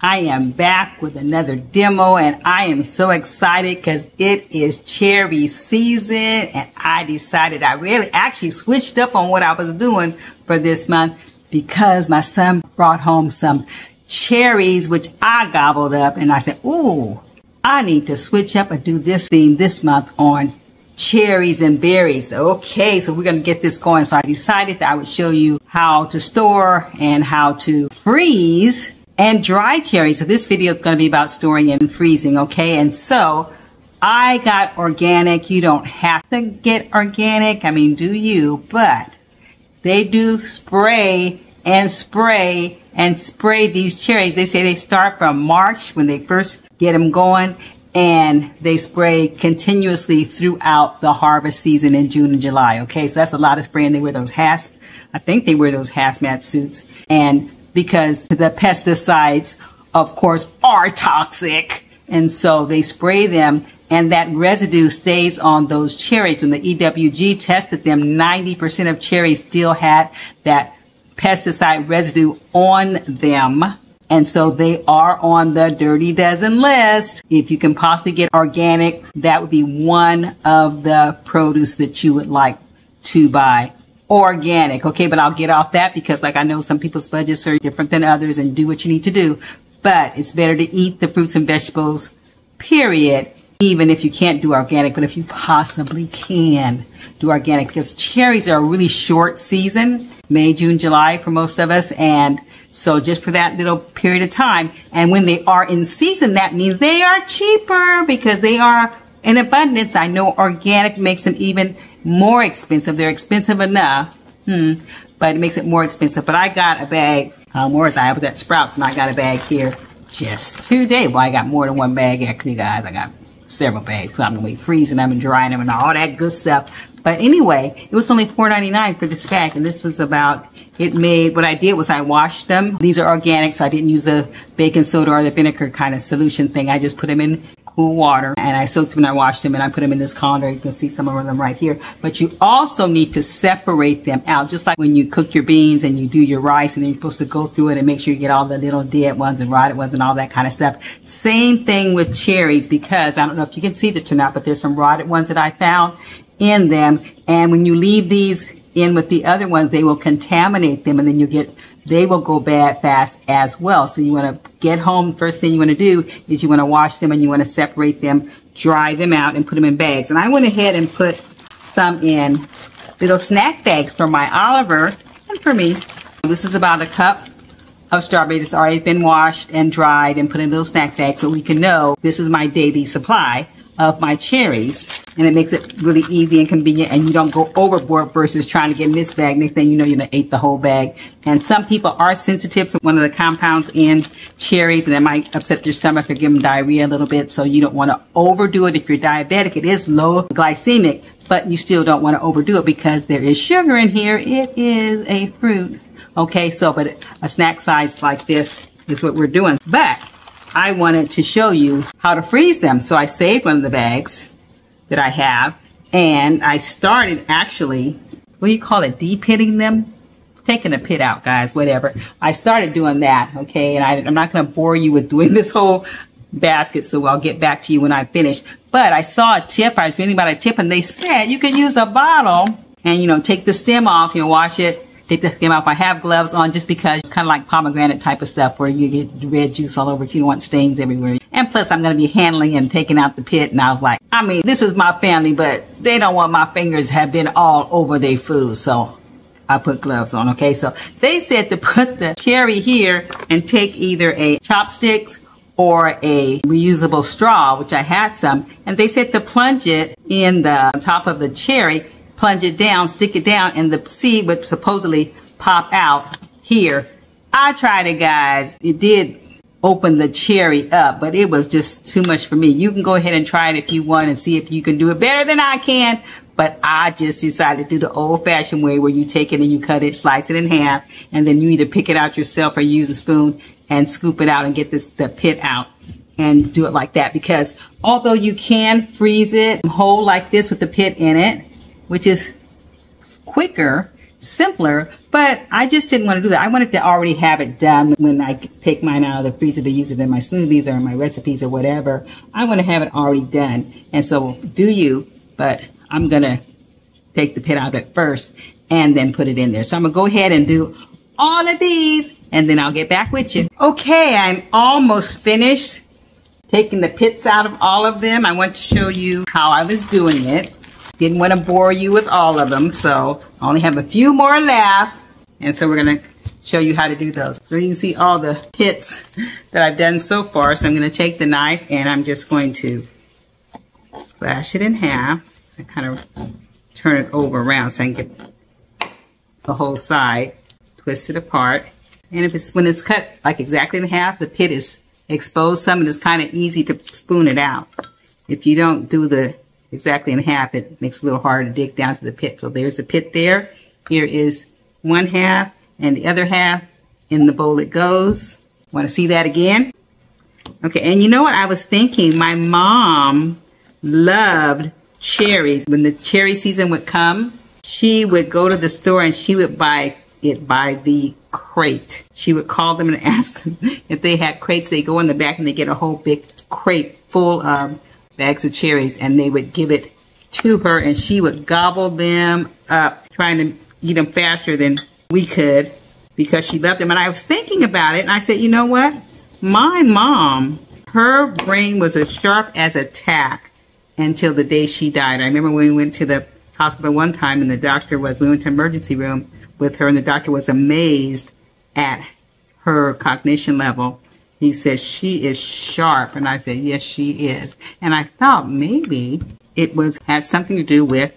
I am back with another demo and I am so excited because it is cherry season and I decided I really actually switched up on what I was doing for this month because my son brought home some cherries which I gobbled up and I said, ooh, I need to switch up and do this theme this month on cherries and berries. Okay, so we're going to get this going. So I decided that I would show you how to store and how to freeze and dry cherries. So this video is going to be about storing and freezing, okay? And so I got organic. You don't have to get organic. I mean, do you? But they do spray and spray and spray these cherries. They say they start from March when they first get them going, and they spray continuously throughout the harvest season in June and July, okay? So that's a lot of spraying. They wear those I think they wear those hazmat suits. And because the pesticides, of course, are toxic. And so they spray them and that residue stays on those cherries. When the EWG tested them, 90% of cherries still had that pesticide residue on them. And so they are on the dirty dozen list. If you can possibly get organic, that would be one of the produce that you would like to buy. Organic, okay, but I'll get off that because like I know some people's budgets are different than others and do what you need to do, but it's better to eat the fruits and vegetables, period, even if you can't do organic, but if you possibly can do organic because cherries are a really short season, May, June, July for most of us, and so just for that little period of time, and when they are in season, that means they are cheaper because they are in abundance. I know organic makes them even more expensive. They're expensive enough, but it makes it more expensive. But I got a bag. Where was I? I was at Sprouts and I got a bag here just today. Well, I got more than one bag actually, guys. I got several bags because I'm going to be freezing them and drying them and all that good stuff. But anyway, it was only $4.99 for this bag, and this was about, what I did was I washed them. These are organic, so I didn't use the baking soda or the vinegar kind of solution thing. I just put them in cool water and I soaked them and I washed them and I put them in this colander. You can see some of them right here. But you also need to separate them out, just like when you cook your beans and you do your rice and then you're supposed to go through it and make sure you get all the little dead ones and rotted ones and all that kind of stuff. Same thing with cherries, because I don't know if you can see this or not, but there's some rotted ones that I found in them. And when you leave these in with the other ones, they will contaminate them and then they will go bad fast as well. So you want to get home, first thing you want to do is you want to wash them and you want to separate them, dry them out and put them in bags. And I went ahead and put some in little snack bags for my Oliver and for me. This is about a cup of strawberries. It's already been washed and dried and put in a little snack bag so we can know this is my daily supply of my cherries, and it makes it really easy and convenient, and you don't go overboard versus trying to get in this bag. Next thing you know, you ate the whole bag. And some people are sensitive to one of the compounds in cherries, and it might upset your stomach or give them diarrhea a little bit, so you don't want to overdo it. If you're diabetic, it is low glycemic, but you still don't want to overdo it because there is sugar in here. It is a fruit. Okay, so but a snack size like this is what we're doing. But I wanted to show you how to freeze them. So I saved one of the bags that I have, and I started actually, what do you call it, de-pitting them? Taking the pit out, guys, whatever. I started doing that, okay? And I'm not going to bore you with doing this whole basket, so I'll get back to you when I finish. But I saw a tip, I was reading about a tip, and they said you could use a bottle and, take the stem off, wash it, take the stem off. I have gloves on just because it's kind of like pomegranate type of stuff where you get red juice all over if you don't want stains everywhere. And plus I'm going to be handling and taking out the pit. And I was like, I mean, this is my family, but they don't want my fingers have been all over their food. So I put gloves on. Okay. So they said to put the cherry here and take either a chopsticks or a reusable straw, which I had some. And they said to plunge it in the top of the cherry, plunge it down, stick it down, and the seed would supposedly pop out here. I tried it, guys. It did open the cherry up, but it was just too much for me. You can go ahead and try it if you want and see if you can do it better than I can. But I just decided to do the old-fashioned way where you take it and you cut it, slice it in half, and then you either pick it out yourself or use a spoon and scoop it out and get the pit out. And do it like that, because although you can freeze it whole like this with the pit in it, which is quicker, simpler, but I just didn't want to do that. I wanted to already have it done when I take mine out of the freezer to use it in my smoothies or in my recipes or whatever. I want to have it already done. And so do you, but I'm going to take the pit out of it first and then put it in there. So I'm going to go ahead and do all of these and then I'll get back with you. Okay, I'm almost finished taking the pits out of all of them. I want to show you how I was doing it. Didn't want to bore you with all of them, so I only have a few more left. And so we're going to show you how to do those. So you can see all the pits that I've done so far. So I'm going to take the knife and I'm just going to slash it in half. I kind of turn it over around so I can get the whole side, twist it apart. And if it's when it's cut like exactly in half, the pit is exposed some, and it's kind of easy to spoon it out. If you don't do the exactly in half, it makes it a little harder to dig down to the pit. So there's the pit there. Here is one half, and the other half in the bowl it goes. Want to see that again? Okay, and you know what I was thinking? My mom loved cherries. When the cherry season would come, she would go to the store and she would buy it by the crate. She would call them and ask them if they had crates. They go in the back and they get a whole big crate full of bags of cherries, and they would give it to her and she would gobble them up, trying to eat them faster than we could because she loved them. And I was thinking about it and I said, you know what? My mom, her brain was as sharp as a tack until the day she died. I remember when we went to the hospital one time and we went to emergency room with her and the doctor was amazed at her cognition level. He says, she is sharp. And I said, yes, she is. And I thought maybe it had something to do with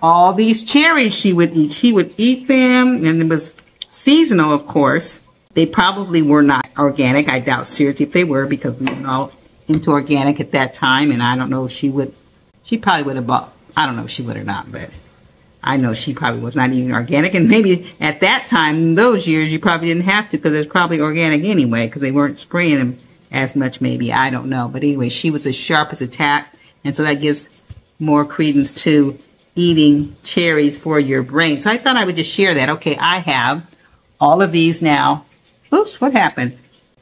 all these cherries she would eat. She would eat them, and it was seasonal, of course. They probably were not organic. I doubt seriously if they were, because we were all into organic at that time. And I don't know if she probably would have bought, I don't know if she would or not, but I know she probably was not eating organic, and maybe at that time, in those years, you probably didn't have to because it's probably organic anyway because they weren't spraying them as much maybe. I don't know. But anyway, she was as sharp as a tack, and so that gives more credence to eating cherries for your brain. So I thought I would just share that. Okay, I have all of these now. Oops, what happened?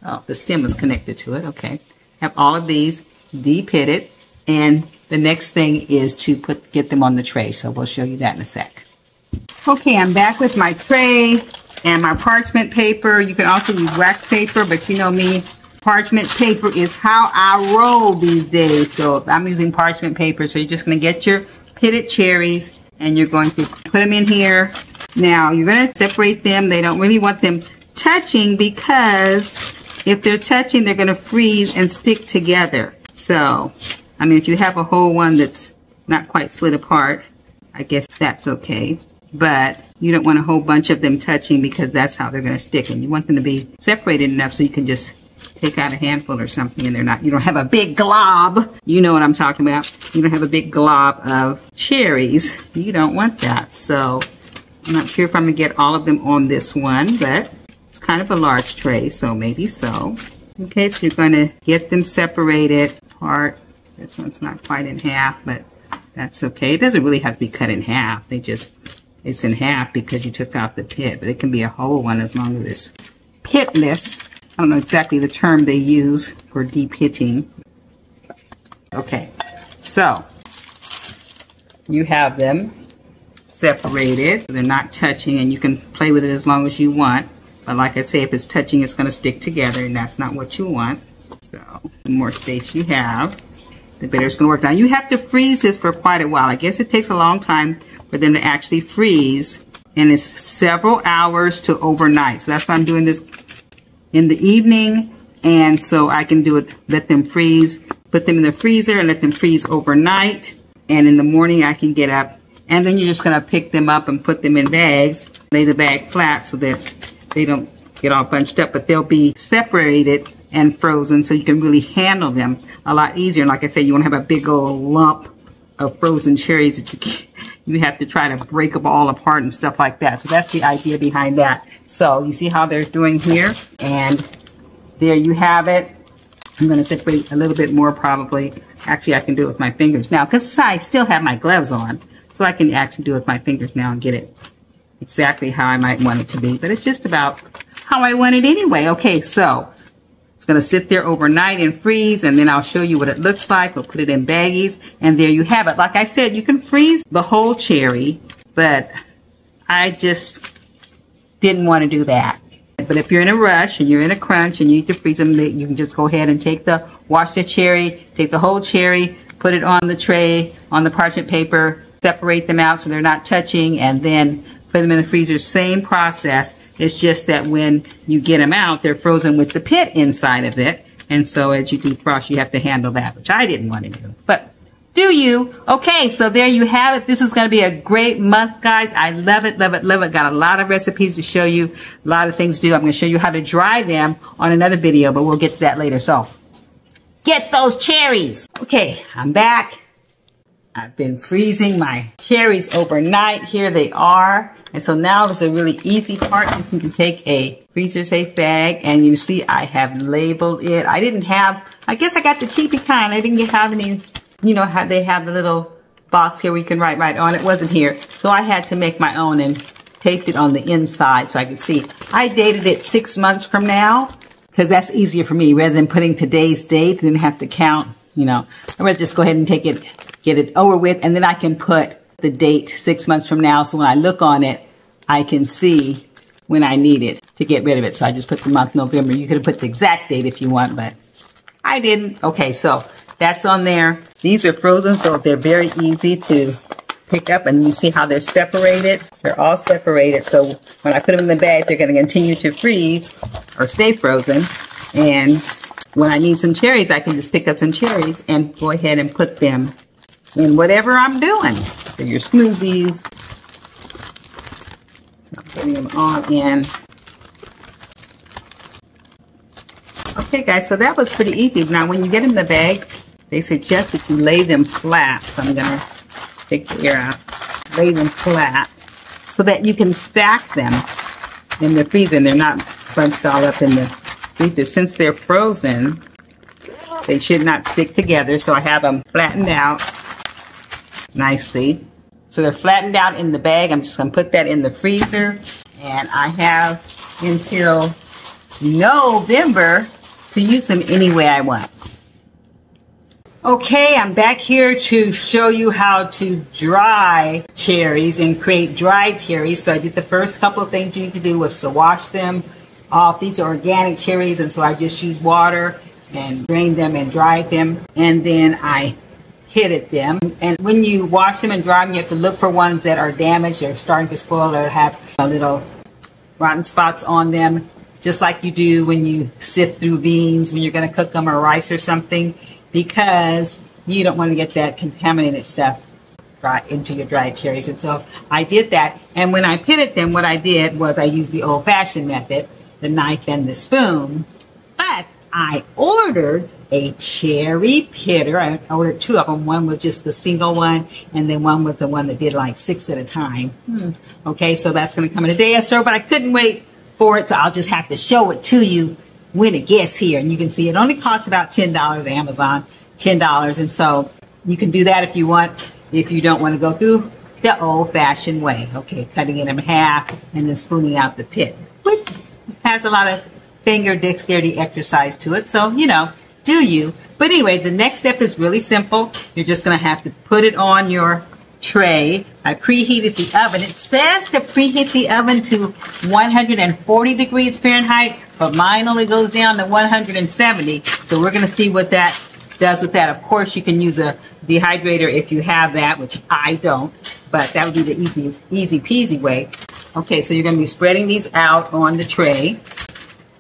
Oh, the stem was connected to it. Okay. Have all of these de-pitted, and the next thing is to get them on the tray, so we'll show you that in a sec. Okay, I'm back with my tray and my parchment paper. You can also use wax paper, but you know me, parchment paper is how I roll these days. So I'm using parchment paper, so you're just going to get your pitted cherries and you're going to put them in here. Now, you're going to separate them. They don't really want them touching because if they're touching, they're going to freeze and stick together. So I mean, if you have a whole one that's not quite split apart, I guess that's okay. But you don't want a whole bunch of them touching because that's how they're going to stick. And you want them to be separated enough so you can just take out a handful or something and you don't have a big glob. You know what I'm talking about. You don't have a big glob of cherries. You don't want that. So I'm not sure if I'm going to get all of them on this one, but it's kind of a large tray, so maybe so. Okay, so you're going to get them separated apart. This one's not quite in half, but that's okay. It doesn't really have to be cut in half. It's in half because you took out the pit, but it can be a whole one as long as it's pitless. I don't know exactly the term they use for de-pitting. Okay, so you have them separated. They're not touching, and you can play with it as long as you want. But like I say, if it's touching, it's going to stick together, and that's not what you want. So the more space you have, the better it's going to work. Now, you have to freeze this for quite a while. I guess it takes a long time for them to actually freeze, and it's several hours to overnight. So that's why I'm doing this in the evening, and so I can do it, let them freeze, put them in the freezer and let them freeze overnight, and in the morning I can get up, and then you're just going to pick them up and put them in bags, lay the bag flat so that they don't get all bunched up, but they'll be separated and frozen so you can really handle them a lot easier. And like I said, you won't have a big old lump of frozen cherries that you have to try to break them all apart and stuff like that. So that's the idea behind that. So you see how they're doing here, and there you have it. I'm going to separate a little bit more probably. Actually, I can do it with my fingers now because I still have my gloves on, so I can actually do it with my fingers now and get it exactly how I might want it to be, but it's just about how I want it anyway. Okay, so it's going to sit there overnight and freeze, and then I'll show you what it looks like. We'll put it in baggies, and there you have it. Like I said, you can freeze the whole cherry, but I just didn't want to do that. But if you're in a rush and you're in a crunch and you need to freeze them, you can just go ahead and wash the cherry, take the whole cherry, put it on the tray, on the parchment paper, separate them out so they're not touching, and then put them in the freezer. Same process. It's just that when you get them out, they're frozen with the pit inside of it. And so as you defrost, you have to handle that, which I didn't want to do. But do you? Okay, so there you have it. This is going to be a great month, guys. I love it, love it, love it. Got a lot of recipes to show you, a lot of things to do. I'm going to show you how to dry them on another video, but we'll get to that later. So get those cherries. Okay, I'm back. I've been freezing my cherries overnight. Here they are. And so now is a really easy part. You can take a freezer safe bag, and you see I have labeled it. I didn't have, I guess I got the cheapy kind. I didn't have any, you know how they have the little box here where you can write right on. It wasn't here. So I had to make my own and taped it on the inside so I could see. I dated it 6 months from now because that's easier for me rather than putting today's date and then have to count, you know. I'd rather just go ahead and take it, get it over with, and then I can put the date 6 months from now, so when I look on it, I can see when I need it to get rid of it. So I just put the month November. You could have put the exact date if you want, but I didn't. Okay, so that's on there. These are frozen, so they're very easy to pick up, and you see how they're separated. They're all separated, so when I put them in the bag, they're going to continue to freeze or stay frozen. And when I need some cherries, I can just pick up some cherries and go ahead and put them in whatever I'm doing. So your smoothies. So I'm putting them all in. Okay, guys, so that was pretty easy. Now, when you get in the bag, they suggest that you lay them flat. So I'm going to take the air out. Lay them flat so that you can stack them in the freezer. And they're not bunched all up in the freezer. Since they're frozen, they should not stick together. So I have them flattened out nicely. So they're flattened out in the bag. I'm just going to put that in the freezer. And I have until November to use them any way I want. Okay, I'm back here to show you how to dry cherries and create dried cherries. So I did the first couple of things you need to do was to wash them off. These are organic cherries, and so I just used water and drained them and dried them. And then I pitted them. And when you wash them and dry them, you have to look for ones that are damaged or starting to spoil or have a little rotten spots on them, just like you do when you sift through beans when you're going to cook them or rice or something, because you don't want to get that contaminated stuff into your dried cherries. And so I did that. And when I pitted them, what I did was I used the old-fashioned method, the knife and the spoon. But I ordered a cherry pitter. I ordered two of them. One was just the single one, and then one was the one that did like 6 at a time. Okay, so that's going to come in a day or so, but I couldn't wait for it, so I'll just have to show it to you when it gets here. And you can see it only costs about $10 at Amazon, $10. And so you can do that if you want, if you don't want to go through the old-fashioned way. Okay, cutting it in half and then spooning out the pit, which has a lot of finger dexterity exercise to it. So, you know, do you. But anyway, the next step is really simple. You're just going to have to put it on your tray. I preheated the oven. It says to preheat the oven to 140 degrees Fahrenheit, but mine only goes down to 170. So we're going to see what that does with that. Of course, you can use a dehydrator if you have that, which I don't, but that would be the easy peasy way. Okay, so you're going to be spreading these out on the tray.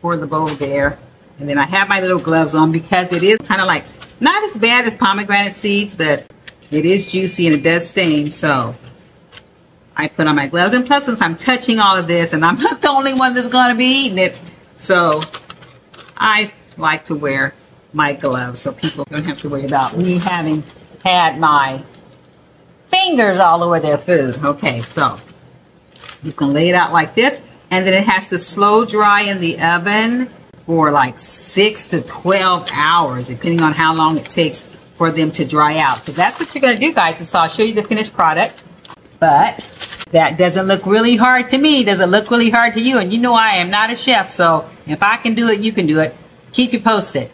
Pour the bowl there. And then I have my little gloves on because it is kind of like, not as bad as pomegranate seeds, but it is juicy and it does stain. So I put on my gloves. And plus, since I'm touching all of this, and I'm not the only one that's going to be eating it, so I like to wear my gloves so people don't have to worry about me having had my fingers all over their food. Okay, so I'm just going to lay it out like this. And then it has to slow dry in the oven for like 6 to 12 hours, depending on how long it takes for them to dry out. So that's what you're going to do, guys. And so I'll show you the finished product. But That doesn't look really hard to me. Does it look really hard to you? And you know I am not a chef, so if I can do it, you can do it. Keep you posted.